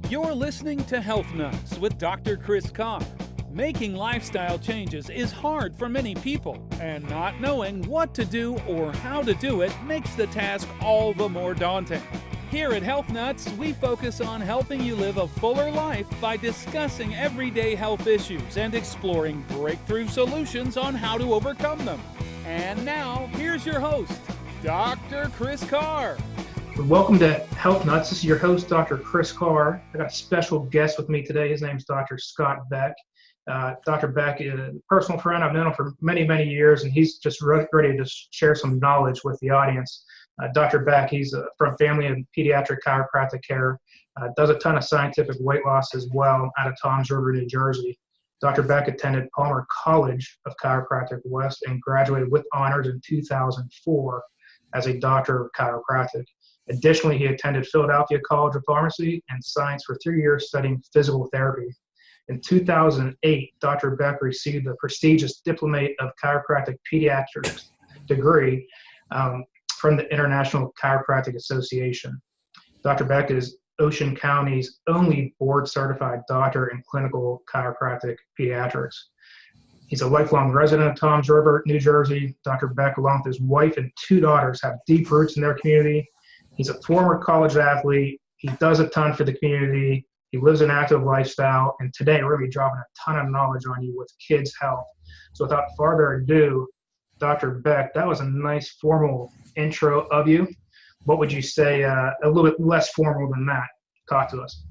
You're listening to Health Nuts with Dr. Chris Carr. Making lifestyle changes is hard for many people, and not knowing what to do or how to do it makes the task all the more daunting. Here at Health Nuts, we focus on helping you live a fuller life by discussing everyday health issues and exploring breakthrough solutions on how to overcome them. And now, here's your host, Dr. Chris Carr. Welcome to Health Nuts. This is your host, Dr. Chris Carr. I got a special guest with me today. His name is Dr. Scott Beck. Dr. Beck is a personal friend. I've known him for many, many years, and he's just ready to share some knowledge with the audience. Dr. Beck, he's from family and pediatric chiropractic care, does a ton of scientific weight loss as well out of Toms River, New Jersey. Dr. Beck attended Palmer College of Chiropractic West and graduated with honors in 2004 as a doctor of chiropractic. Additionally, he attended Philadelphia College of Pharmacy and Science for 3 years studying physical therapy. In 2008, Dr. Beck received the prestigious Diplomate of Chiropractic Pediatrics degree from the International Chiropractic Association. Dr. Beck is Ocean County's only board-certified doctor in clinical chiropractic pediatrics. He's a lifelong resident of Toms River, New Jersey. Dr. Beck, along with his wife and 2 daughters, have deep roots in their community. He's a former college athlete. He does a ton for the community. He lives an active lifestyle. And today we're going to be dropping a ton of knowledge on you with kids' health. So without further ado, Dr. Beck, that was a nice formal intro of you. What would you say a little bit less formal than that? Talk to us.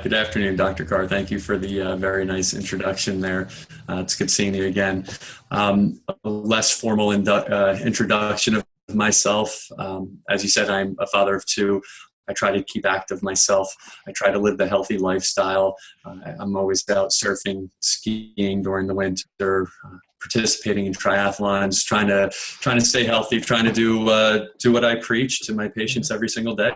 Good afternoon, Dr. Carr. Thank you for the very nice introduction there. It's good seeing you again. A less formal introduction of myself. As you said, I'm a father of 2. I try to keep active myself. I try to live the healthy lifestyle. I'm always out surfing, skiing during the winter, participating in triathlons, trying to stay healthy, trying to do what I preach to my patients every single day.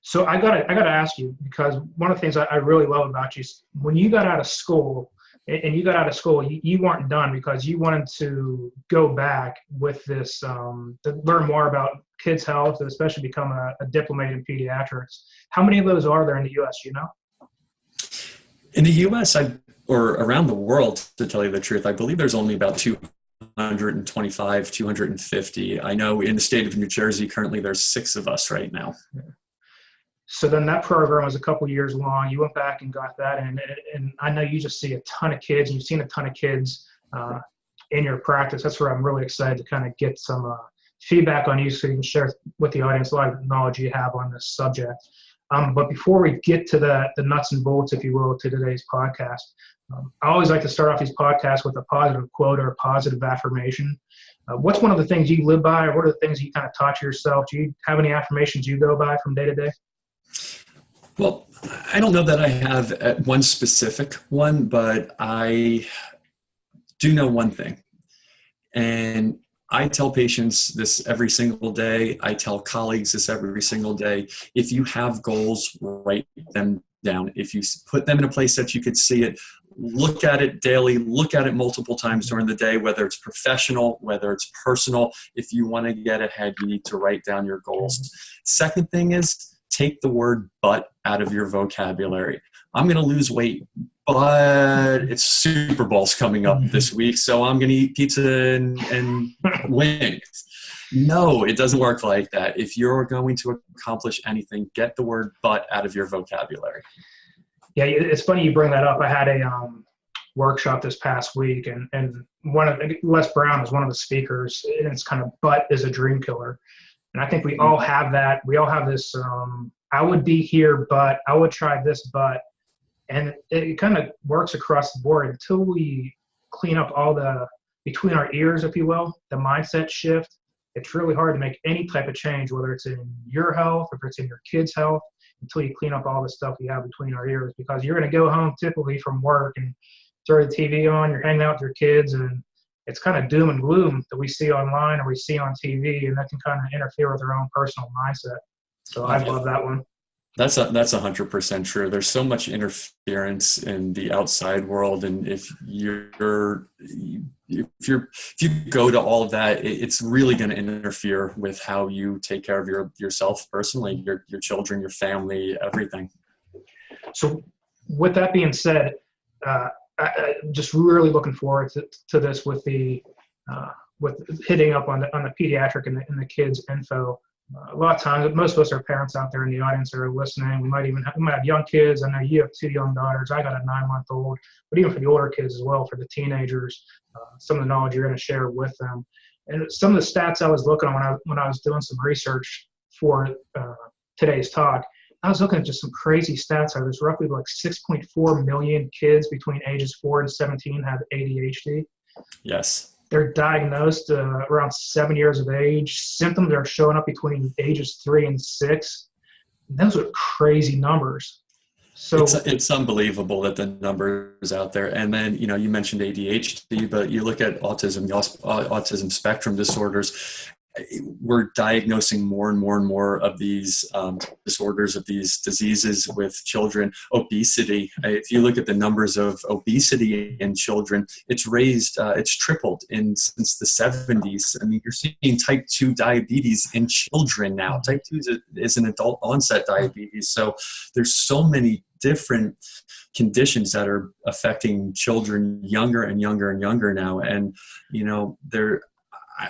So I gotta ask you, because one of the things I really love about you is when you got out of school, you weren't done because you wanted to go back with this, to learn more about kids' health, and especially become a diplomate in pediatrics. How many of those are there in the U.S., you know? In the U.S., or around the world, to tell you the truth, I believe there's only about 225, 250. I know in the state of New Jersey, currently there's 6 of us right now. Yeah. So then that program was a couple years long. You went back and got that, and I know you just see a ton of kids, and you've seen a ton of kids in your practice. That's where I'm really excited to kind of get some feedback on you so you can share with the audience a lot of knowledge you have on this subject. But before we get to the nuts and bolts, if you will, to today's podcast, I always like to start off these podcasts with a positive quote or a positive affirmation. What's one of the things you live by, or what are the things you kind of taught yourself? Do you have any affirmations you go by from day to day? Well, I don't know that I have one specific one, but I do know one thing. And I tell patients this every single day. I tell colleagues this every single day. If you have goals, write them down. If you put them in a place that you could see it, look at it daily, look at it multiple times during the day, whether it's professional, whether it's personal. If you want to get ahead, you need to write down your goals. Second thing is, take the word but out of your vocabulary. I'm going to lose weight, but it's Super Bowl's coming up this week, so I'm going to eat pizza and wings. No, it doesn't work like that. If you're going to accomplish anything, get the word but out of your vocabulary. Yeah, it's funny you bring that up. I had a workshop this past week, and Les Brown is one of the speakers, and it's kind of but is a dream killer. And I think we all have that. We all have this, I would be here, but I would try this, but. And it kind of works across the board until we clean up all the, between our ears, if you will, the mindset shift. It's really hard to make any type of change, whether it's in your health, or if it's in your kids' health, until you clean up all the stuff you have between our ears. Because you're going to go home typically from work and throw the TV on, you're hanging out with your kids, and it's kind of doom and gloom that we see online or we see on TV, and that can kind of interfere with our own personal mindset. So I love that one. That's 100% true. There's so much interference in the outside world, and if you go to all of that, it's really going to interfere with how you take care of yourself personally, your children, your family, everything. So with that being said, I'm just really looking forward to this with with hitting up on the pediatric and the kids info. A lot of times, most of us are parents out there in the audience that are listening. We might have young kids. I know you have 2 young daughters. I got a 9-month-old. But even for the older kids as well, for the teenagers, some of the knowledge you're going to share with them. And some of the stats I was looking at when I was doing some research for today's talk, I was looking at just some crazy stats. There's roughly like 6.4 million kids between ages 4 and 17 have ADHD. Yes. They're diagnosed around 7 years of age. Symptoms are showing up between ages 3 and 6. Those are crazy numbers. So it's unbelievable that the numbers out there. And then, you mentioned ADHD, but you look at autism, autism spectrum disorders. We're diagnosing more and more and more of these disorders, of these diseases with children. Obesity, if you look at the numbers of obesity in children, it's tripled since the 70s. I mean, you're seeing type 2 diabetes in children now. Type 2 is an adult onset diabetes. So there's so many different conditions that are affecting children younger and younger and younger now. And,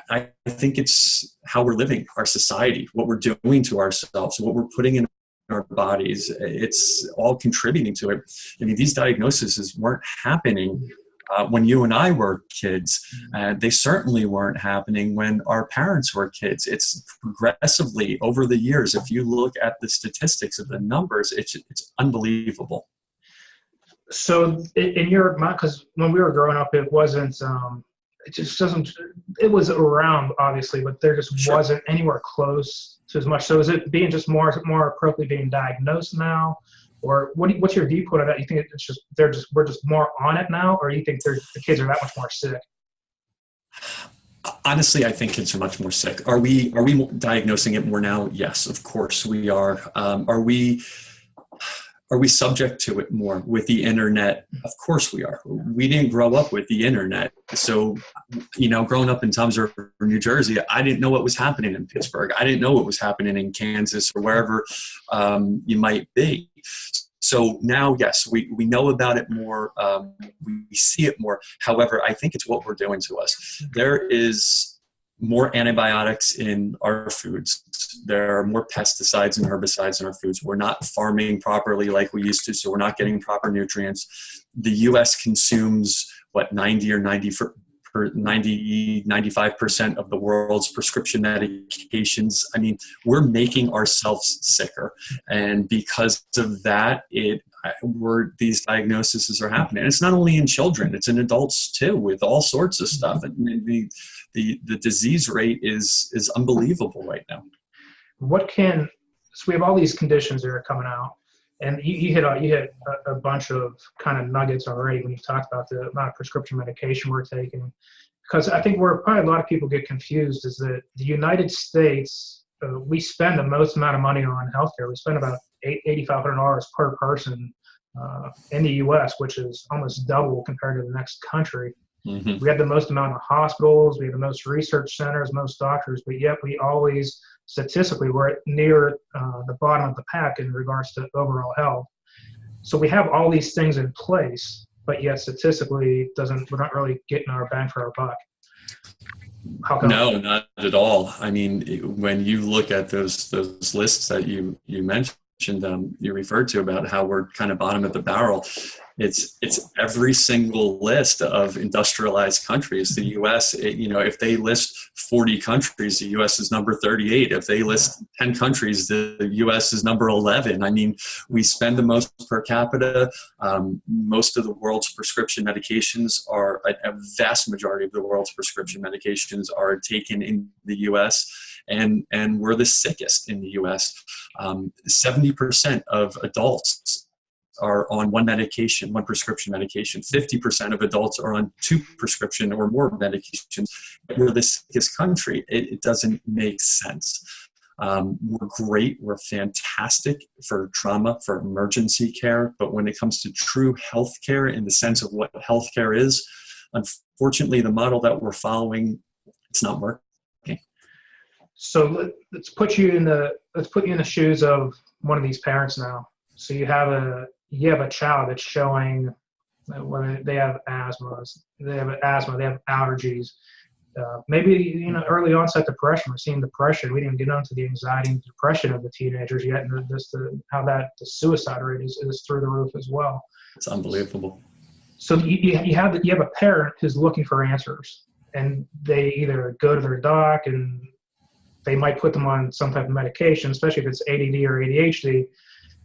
I think it's how we're living our society, what we're doing to ourselves, what we're putting in our bodies. It's all contributing to it. I mean, these diagnoses weren't happening when you and I were kids. They certainly weren't happening when our parents were kids. It's progressively over the years. If you look at the statistics of the numbers, it's unbelievable. So in your mind, because when we were growing up, it wasn't, it was around, obviously, but there just wasn't anywhere close to as much. So is it being just more appropriately being diagnosed now? Or what's your viewpoint of that? You think it's just we're just more on it now, or you think the kids are that much more sick? Honestly, I think kids are much more sick. Are we diagnosing it more now? Yes, of course we are. Are we subject to it more with the internet? Of course we are. We didn't grow up with the internet. So, growing up in Toms River, New Jersey, I didn't know what was happening in Pittsburgh. I didn't know what was happening in Kansas or wherever you might be. So now, yes, we know about it more. We see it more. However, I think it's what we're doing to us. There is more antibiotics in our foods. There are more pesticides and herbicides in our foods. We're not farming properly like we used to, so we're not getting proper nutrients. The U.S. consumes, 95% of the world's prescription medications. I mean, we're making ourselves sicker. And because of that, these diagnoses are happening. And it's not only in children, it's in adults too, with all sorts of stuff. And the disease rate is unbelievable right now. So we have all these conditions that are coming out, and you hit a bunch of kind of nuggets already when you talked about the amount of prescription medication we're taking. Because I think where probably a lot of people get confused is that the United States, we spend the most amount of money on healthcare. We spend about $8,500 per person in the U.S., which is almost double compared to the next country. Mm-hmm. We have the most amount of hospitals, we have the most research centers, most doctors, but yet we always, statistically, we're near the bottom of the pack in regards to overall health. So we have all these things in place, but yet statistically, we're not really getting our bang for our buck. How come? No, not at all. I mean, when you look at those lists that you mentioned, you referred to about how we're kind of bottom of the barrel. It's every single list of industrialized countries. The U.S., if they list 40 countries, the U.S. is number 38. If they list 10 countries, the U.S. is number 11. I mean, we spend the most per capita. Most of the world's prescription medications a vast majority of the world's prescription medications are taken in the U.S., and we're the sickest in the U.S. 70% of adults are on one prescription medication. 50% of adults are on 2 prescription or more medications. We're the sickest country. It doesn't make sense. We're great. We're fantastic for trauma, for emergency care. But when it comes to true healthcare, in the sense of what healthcare is, unfortunately, the model that we're following, it's not working. So let's put you in the shoes of one of these parents now. So you have a you have a child that's showing whether they have they have allergies, maybe early onset depression. We're seeing depression. We didn't get onto the anxiety and depression of the teenagers yet, and how the suicide rate is through the roof as well. It's unbelievable. So you have a parent who's looking for answers, and they either go to their doc and they might put them on some type of medication, especially if it's ADD or ADHD.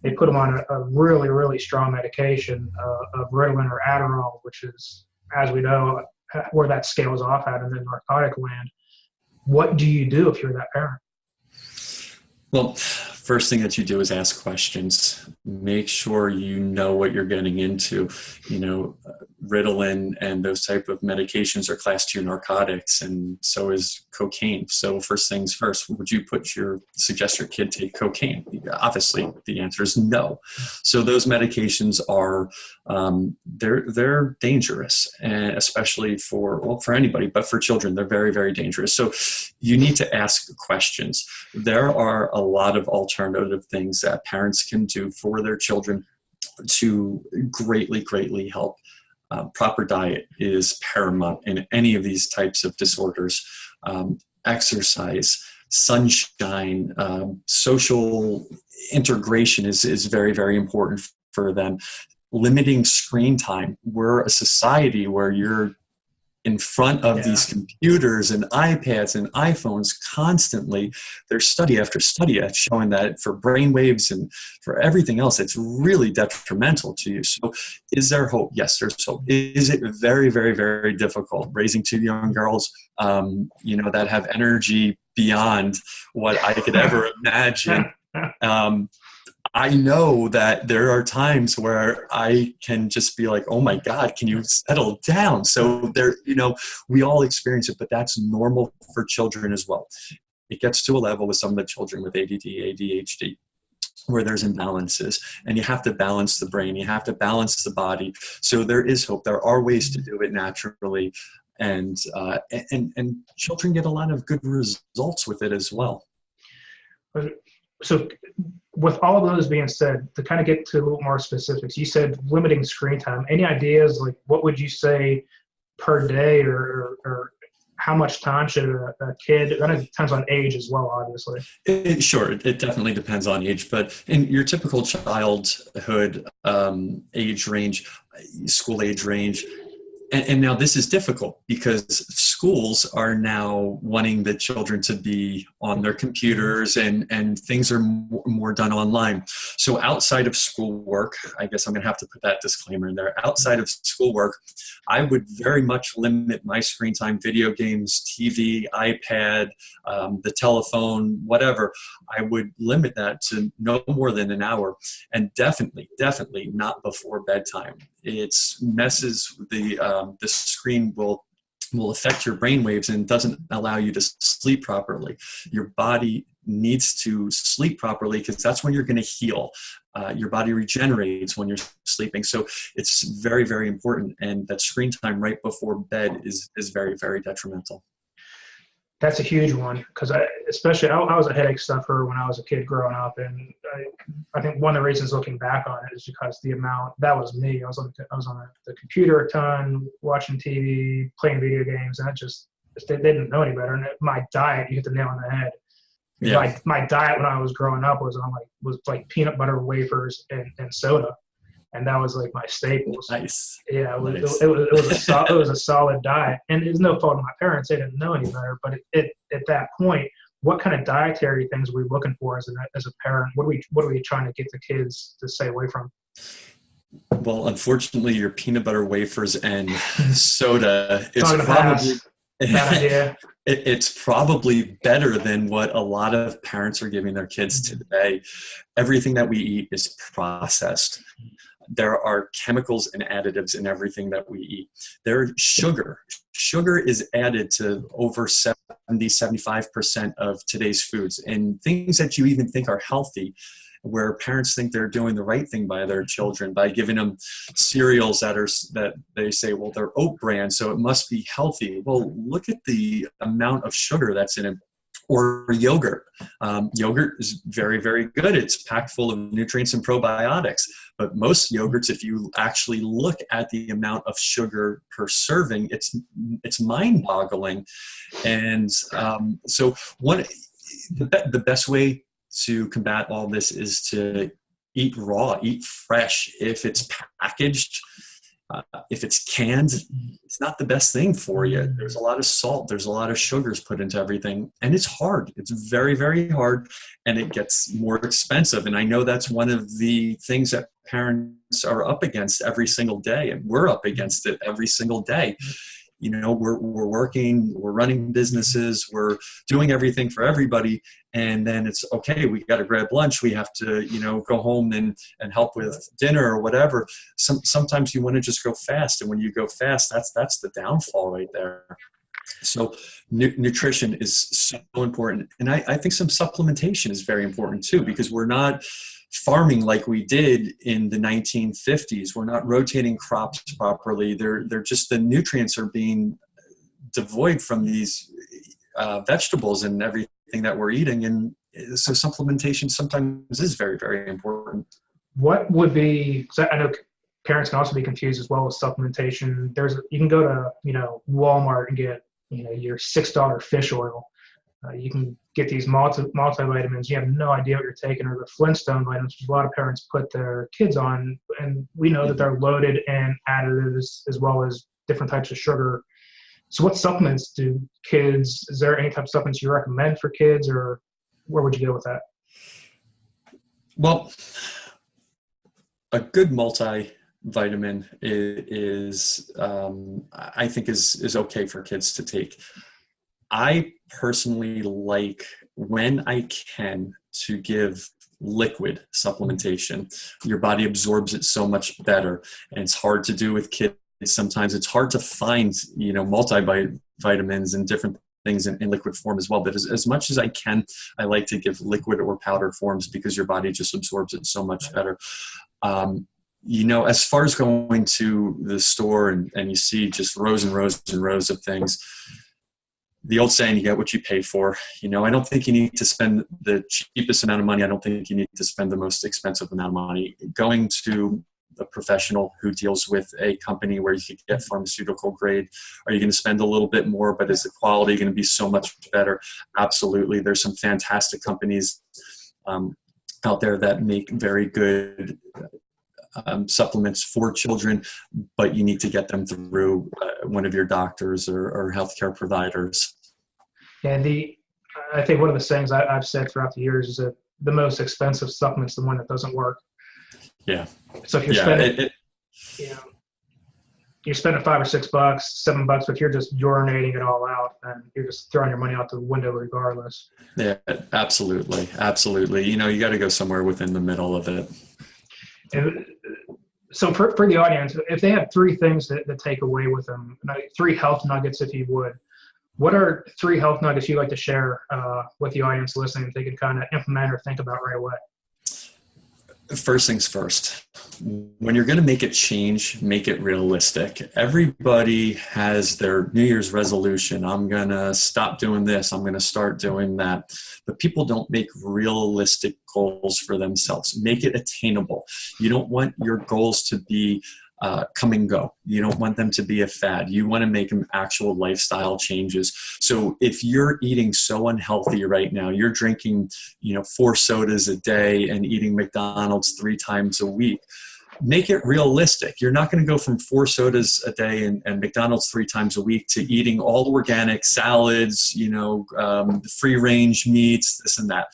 They put them on a really, really strong medication of Ritalin or Adderall, which is, as we know, where that scales off at in the narcotic land. What do you do if you're that parent? Well, first thing that you do is ask questions. Make sure you know what you're getting into. Ritalin and those type of medications are class 2 narcotics, and so is cocaine. So first things first, would you suggest your kid take cocaine? Obviously, the answer is no. So those medications are they're dangerous, and especially for anybody, but for children, they're very, very dangerous. So you need to ask questions. There are a lot of alternative things that parents can do for their children to greatly, greatly help. Proper diet is paramount in any of these types of disorders. Exercise, sunshine, social integration is very, very important for them. Limiting screen time. We're a society where you're in front of these computers and iPads and iPhones constantly. There's study after study showing that for brainwaves and for everything else, it's really detrimental to you. So is there hope? Yes, there's hope. Is it very, very, very difficult raising 2 young girls, that have energy beyond what I could ever imagine? I know that there are times where I can just be like, oh my God, can you settle down? So we all experience it, but that's normal for children as well. It gets to a level with some of the children with ADD, ADHD, where there's imbalances, and you have to balance the brain. You have to balance the body. So there is hope. There are ways to do it naturally. And children get a lot of good results with it as well. So with all of those being said, to kind of get to a little more specifics, you said limiting screen time. Any ideas, like what would you say per day or how much time should a kid, and it depends on age as well, obviously. Sure, it definitely depends on age, but in your typical childhood age range, school age range, and now this is difficult because schools are now wanting the children to be on their computers and things are more done online. So outside of schoolwork, I guess I'm going to have to put that disclaimer in there. Outside of schoolwork, I would very much limit my screen time, video games, TV, iPad, the telephone, whatever. I would limit that to no more than an hour, and definitely not before bedtime. It messes the screen will affect your brain waves and doesn't allow you to sleep properly. Your body needs to sleep properly because that's when you're going to heal. Your body regenerates when you're sleeping. So it's very, very important. And that screen time right before bed is very, very detrimental. That's a huge one because I was a headache sufferer when I was a kid growing up, and I think one of the reasons looking back on it is because the amount that was me. I was on the computer a ton, watching TV, playing video games, and they didn't know any better. And my diet, you hit the nail on the head. Yeah. My diet when I was growing up was like peanut butter, wafers, and soda. And that was like my staples. Nice. Yeah, it was a solid diet, and it's no fault of my parents; they didn't know any better. But at that point, what kind of dietary things are we looking for as a parent? What are we trying to get the kids to stay away from? Well, unfortunately, your peanut butter, wafers, and soda is probably bad idea. It's probably better than what a lot of parents are giving their kids today. Everything that we eat is processed. There are chemicals and additives in everything that we eat. There's sugar. Sugar is added to over 75% of today's foods, and things that you even think are healthy, where parents think they're doing the right thing by their children by giving them cereals that they say, well, they're oat bran, so it must be healthy. Well, look at the amount of sugar that's in it. Or yogurt. Yogurt is very, very good. It's packed full of nutrients and probiotics. But most yogurts, if you actually look at the amount of sugar per serving, it's mind-boggling. And so the best way to combat all this is to eat raw, eat fresh. If it's packaged, if it's canned, it's not the best thing for you. There's a lot of salt. There's a lot of sugars put into everything. And it's hard. It's very, very hard. And it gets more expensive. And I know that's one of the things that parents are up against every single day. And we're up against it every single day. You know, we're working, we're running businesses, we're doing everything for everybody. And then it's okay, we got to grab lunch. We have to, you know, go home and help with dinner or whatever. Sometimes you want to just go fast. And when you go fast, that's the downfall right there. So nutrition is so important. And I think some supplementation is very important too, because we're not farming like we did in the 1950s. We're not rotating crops properly. They're just, the nutrients are being devoid from these vegetables and everything that we're eating. And so supplementation sometimes is very, very important. What would be, so I know parents can also be confused as well with supplementation. You can go to, you know, Walmart and get, you know, your $6 fish oil. You can get these multivitamins. You have no idea what you're taking, or the Flintstone vitamins, which a lot of parents put their kids on. And we know that they're loaded in additives as well as different types of sugar. So what supplements do kids, is there any type of supplements you recommend for kids, or where would you go with that? Well, a good multivitamin is I think is okay for kids to take. I personally like, when I can, to give liquid supplementation. Your body absorbs it so much better, and it's hard to do with kids. Sometimes it's hard to find, you know, multivitamins and different things in liquid form as well. But as much as I can, I like to give liquid or powder forms, because your body just absorbs it so much better. You know, as far as going to the store and you see just rows and rows and rows of things, the old saying, you get what you pay for. You know, I don't think you need to spend the cheapest amount of money. I don't think you need to spend the most expensive amount of money. Going to a professional who deals with a company where you could get pharmaceutical grade, are you going to spend a little bit more, but is the quality going to be so much better? Absolutely. There's some fantastic companies out there that make very good supplements for children, but you need to get them through one of your doctors or healthcare providers. And I think one of the things I've said throughout the years is that the most expensive supplement's the one that doesn't work. Yeah. So if you're spending, you know, you're spending $5 or $6, $7, but if you're just urinating it all out, then you're just throwing your money out the window regardless. Yeah, absolutely. Absolutely. You know, you got to go somewhere within the middle of it. And so for the audience, if they have three things that take away with them, 3 health nuggets, if you would, what are 3 health nuggets you'd like to share with the audience listening that they can kind of implement or think about right away? First things first, when you're going to make a change, make it realistic. Everybody has their New Year's resolution. I'm going to stop doing this. I'm going to start doing that. But people don't make realistic goals for themselves. Make it attainable. You don't want your goals to be come and go. You don't want them to be a fad. You want to make them actual lifestyle changes. So if you're eating so unhealthy right now, you're drinking, 4 sodas a day and eating McDonald's 3 times a week, make it realistic. You're not going to go from 4 sodas a day and McDonald's 3 times a week to eating all organic salads, free range meats, this and that.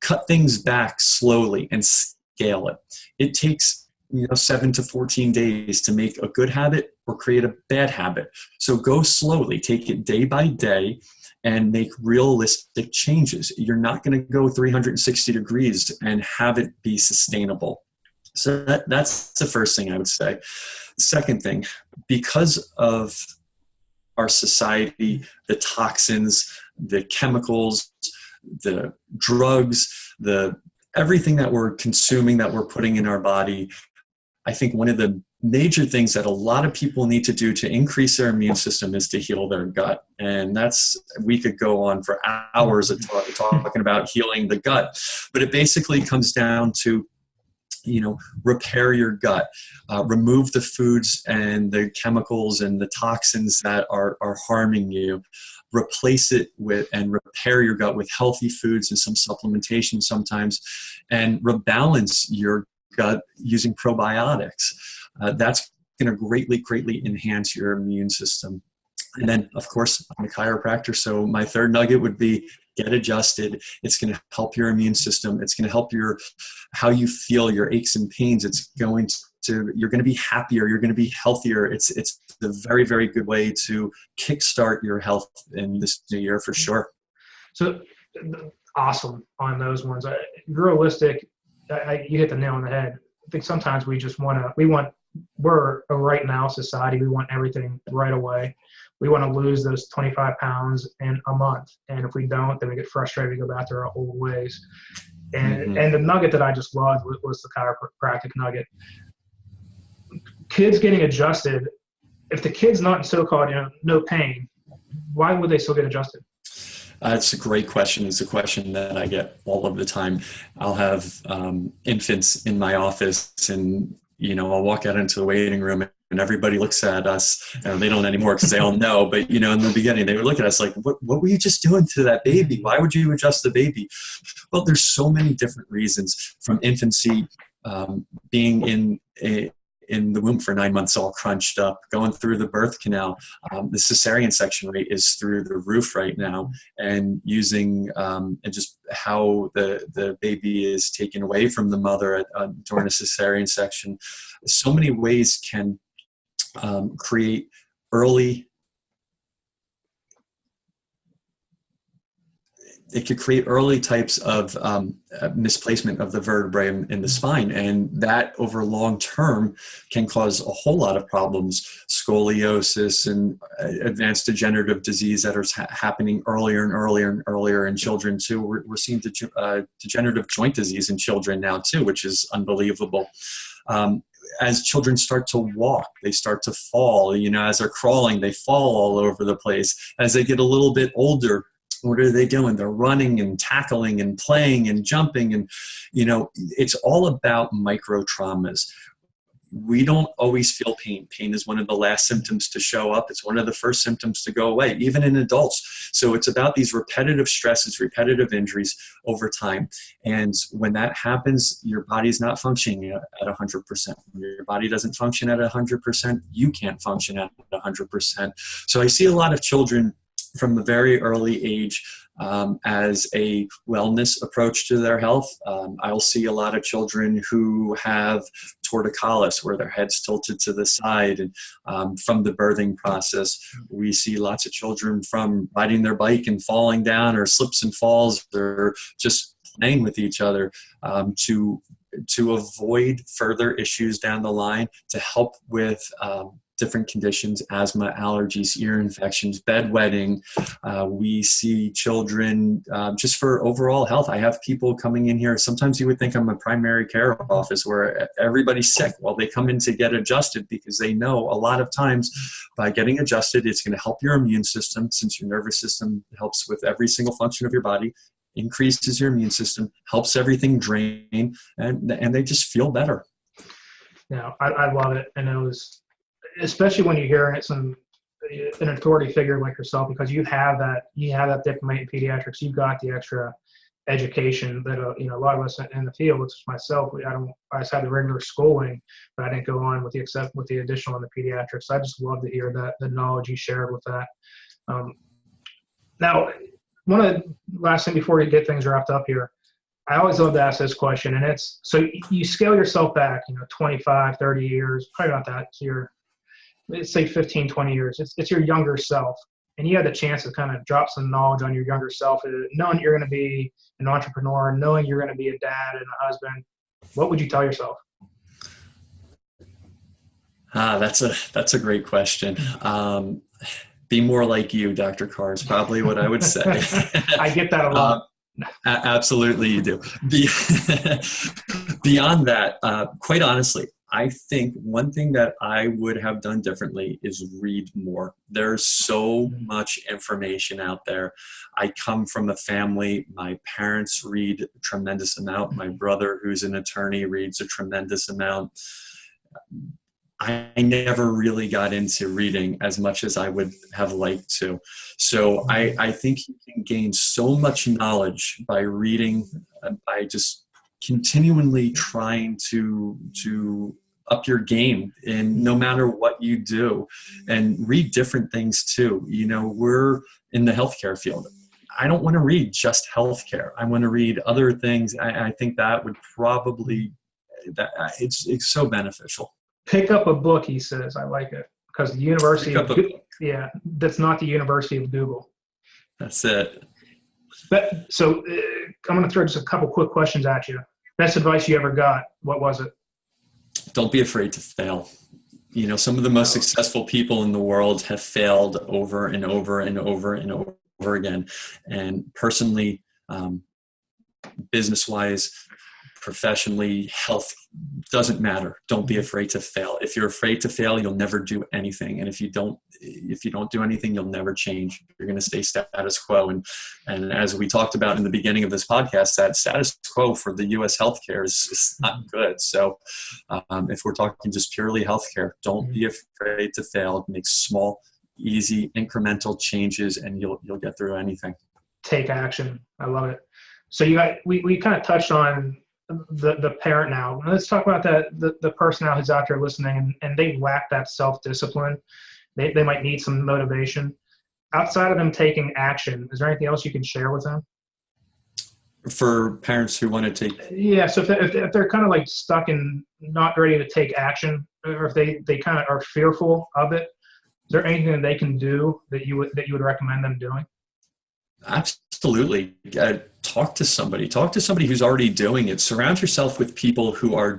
Cut things back slowly and scale it. It takes 7 to 14 days to make a good habit or create a bad habit. So go slowly, take it day by day and make realistic changes. You're not going to go 360 degrees and have it be sustainable. So that's the first thing I would say. The second thing, because of our society, the toxins, the chemicals, the drugs, everything that we're consuming, that we're putting in our body, I think one of the major things that a lot of people need to do to increase their immune system is to heal their gut. And we could go on for hours of talking about healing the gut, but it basically comes down to, repair your gut, remove the foods and the chemicals and the toxins that are harming you, replace it with and repair your gut with healthy foods and some supplementation sometimes, and rebalance your gut using probiotics. That's going to greatly enhance your immune system. And then, of course, I'm a chiropractor, so my third nugget would be get adjusted. It's going to help your immune system. It's going to help how you feel, your aches and pains. You're going to be happier. You're going to be healthier. It's a very, very good way to kickstart your health in this new year for sure. So awesome on those ones. Realistic, you hit the nail on the head. I think sometimes we're a right now society. We want everything right away. We want to lose those 25 pounds in a month. And if we don't, then we get frustrated, we go back to our old ways. And the nugget that I just loved was the chiropractic nugget. Kids getting adjusted, if the kid's not in so-called, no pain, why would they still get adjusted? It's a great question. It's a question that I get all of the time. I'll have infants in my office, and I'll walk out into the waiting room and everybody looks at us, and they don't anymore because they all know, but in the beginning they would look at us like, what were you just doing to that baby? Why would you adjust the baby? Well, there's so many different reasons, from infancy, being in the womb for 9 months all crunched up, going through the birth canal. The cesarean section rate is through the roof right now, and using and just how the baby is taken away from the mother during a cesarean section. So many ways can create early. It could create early types of misplacement of the vertebrae in the spine, and that over long term can cause a whole lot of problems, scoliosis and advanced degenerative disease that are happening earlier and earlier and earlier in children too. We're seeing degenerative joint disease in children now too, which is unbelievable. As children start to walk, they start to fall. As they're crawling, they fall all over the place. As they get a little bit older, what are they doing? They're running and tackling and playing and jumping. And, it's all about micro traumas. We don't always feel pain. Pain is one of the last symptoms to show up. It's one of the first symptoms to go away, even in adults. So it's about these repetitive stresses, repetitive injuries over time. And when that happens, your body's not functioning at 100%. When your body doesn't function at 100%, you can't function at 100%. So I see a lot of children from a very early age as a wellness approach to their health. I'll see a lot of children who have torticollis, where their head's tilted to the side, and from the birthing process. We see lots of children from riding their bike and falling down, or slips and falls, or just playing with each other, to avoid further issues down the line, to help with different conditions, asthma, allergies, ear infections, bedwetting. We see children just for overall health. I have people coming in here. Sometimes you would think I'm a primary care office where everybody's sick. Well, they come in to get adjusted because they know a lot of times by getting adjusted, it's going to help your immune system, since your nervous system helps with every single function of your body, increases your immune system, helps everything drain, and they just feel better. Now, I love it. And it was, especially when you hear an authority figure like yourself, because you have that diploma in pediatrics, you've got the extra education that a lot of us in the field, which is myself, I just had the regular schooling, but I didn't go on with the additional in the pediatrics. So I just love to hear that the knowledge you shared with that. Now, one of the last thing before we get things wrapped up here, I always love to ask this question, and it's, so you scale yourself back, 25, 30 years, probably not that, let's say 15, 20 years. It's your younger self. And you had the chance to kind of drop some knowledge on your younger self, knowing you're going to be an entrepreneur, knowing you're going to be a dad and a husband. What would you tell yourself? That's a great question. Be more like you, Dr. Carr, is probably what I would say. I get that a lot. Absolutely, you do. Beyond that, quite honestly, I think one thing that I would have done differently is read more. There's so much information out there. I come from a family, my parents read a tremendous amount. My brother, who's an attorney, reads a tremendous amount. I never really got into reading as much as I would have liked to. So I think you can gain so much knowledge by reading, by just continually trying to up your game in no matter what you do, and read different things too. You know, we're in the healthcare field. I don't want to read just healthcare. I want to read other things. I think that would probably, it's so beneficial. Pick up a book, he says. I like it, because the University of yeah, that's not the University of Google. That's it. But so I'm going to throw just a couple quick questions at you. Best advice you ever got? What was it? Don't be afraid to fail. You know, some of the most successful people in the world have failed over and over and over and over again. And personally, business-wise, professionally, health, doesn't matter. Don't be afraid to fail. If you're afraid to fail, you'll never do anything. And if you don't do anything, you'll never change. You're going to stay status quo. And as we talked about in the beginning of this podcast, that status quo for the U.S. healthcare is not good. So if we're talking just purely healthcare, don't be afraid to fail. Make small, easy, incremental changes, and you'll get through anything. Take action. I love it. So we kind of touched on the parent now. Let's talk about the person now who's out there listening and they lack that self-discipline. They might need some motivation. Outside of them taking action, is there anything else you can share with them? For parents who want to take... Yeah, so if they're kind of like stuck and not ready to take action, or if they kind of are fearful of it, is there anything that they can do that you would recommend them doing? Absolutely. Talk to somebody who's already doing it. Surround yourself with people who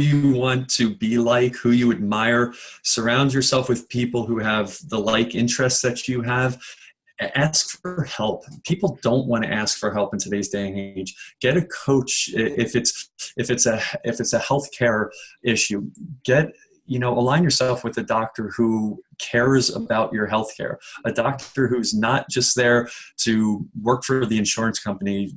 you want to be like, who you admire. Surround yourself with people who have the like interests that you have. Ask for help. People don't want to ask for help in today's day and age. Get a coach if it's a healthcare issue. Align yourself with a doctor who cares about your healthcare, a doctor who's not just there to work for the insurance company,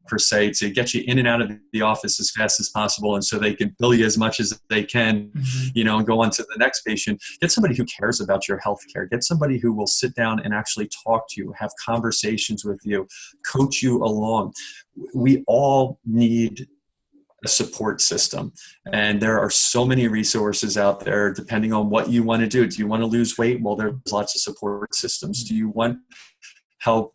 per se, to get you in and out of the office as fast as possible. And so they can bill you as much as they can, and go on to the next patient. Get somebody who cares about your healthcare. Get somebody who will sit down and actually talk to you, have conversations with you, coach you along. We all need a support system. And there are so many resources out there depending on what you want to do. Do you want to lose weight? Well, there's lots of support systems. Do you want help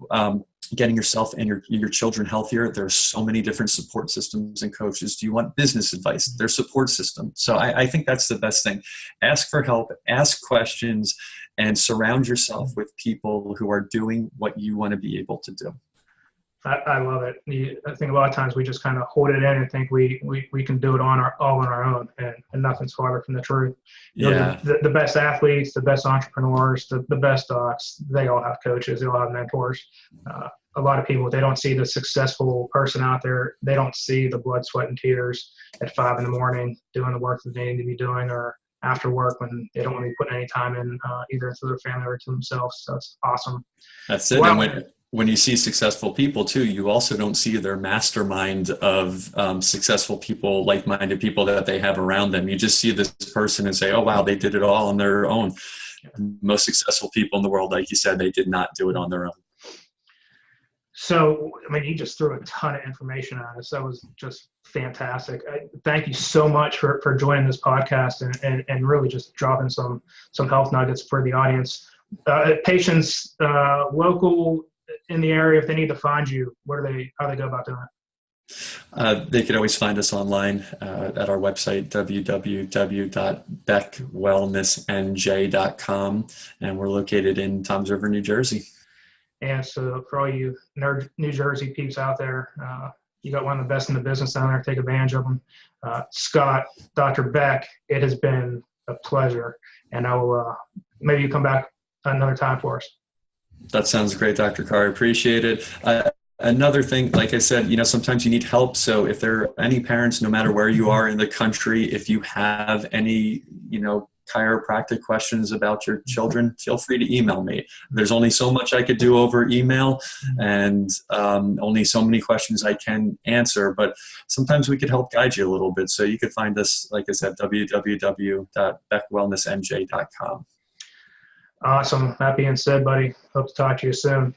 getting yourself and your children healthier? There's so many different support systems and coaches. Do you want business advice? There's support systems. So I think that's the best thing. Ask for help, ask questions, and surround yourself with people who are doing what you want to be able to do. I love it. I think a lot of times we just kind of hold it in and think we can do it all on our own, and nothing's farther from the truth. The best athletes, the best entrepreneurs, the best docs, they all have coaches, they all have mentors. A lot of people, they don't see the successful person out there. They don't see the blood, sweat, and tears at 5 a.m. doing the work that they need to be doing, or after work when they don't want to be putting any time in either to their family or to themselves. So it's awesome. That's it. Wow. And when you see successful people too, you also don't see their mastermind of successful people, like-minded people that they have around them. You just see this person and say, oh, wow, they did it all on their own. Most successful people in the world, like you said, they did not do it on their own. So, you just threw a ton of information on us. That was just fantastic. Thank you so much for joining this podcast and really just dropping some health nuggets for the audience. Patients local in the area, if they need to find you, how do they go about doing it? They can always find us online at our website, www.beckwellnessnj.com, and we're located in Toms River, New Jersey. And so for all you New Jersey peeps out there, you got one of the best in the business down there. Take advantage of them. Scott, Dr. Beck, it has been a pleasure. And maybe you come back another time for us. That sounds great, Dr. Carr. I appreciate it. another thing, like I said, sometimes you need help. So if there are any parents, no matter where you are in the country, if you have any, chiropractic questions about your children, feel free to email me. There's only so much I could do over email, and only so many questions I can answer, but sometimes we could help guide you a little bit. So you could find us, like I said, www.beckwellnessnj.com. Awesome. That being said, buddy, hope to talk to you soon.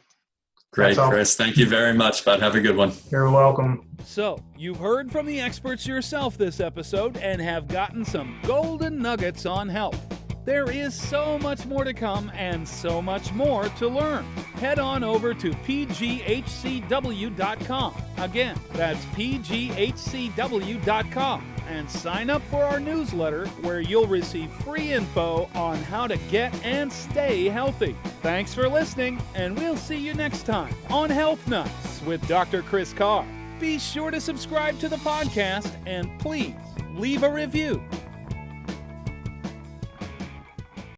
Great, Chris. Thank you very much, bud. Have a good one. You're welcome. So, you've heard from the experts yourself this episode and have gotten some golden nuggets on health. There is so much more to come and so much more to learn. Head on over to pghcw.com. Again, that's pghcw.com. And sign up for our newsletter where you'll receive free info on how to get and stay healthy. Thanks for listening, and we'll see you next time on Health Nuts with Dr. Chris Carr. Be sure to subscribe to the podcast and please leave a review.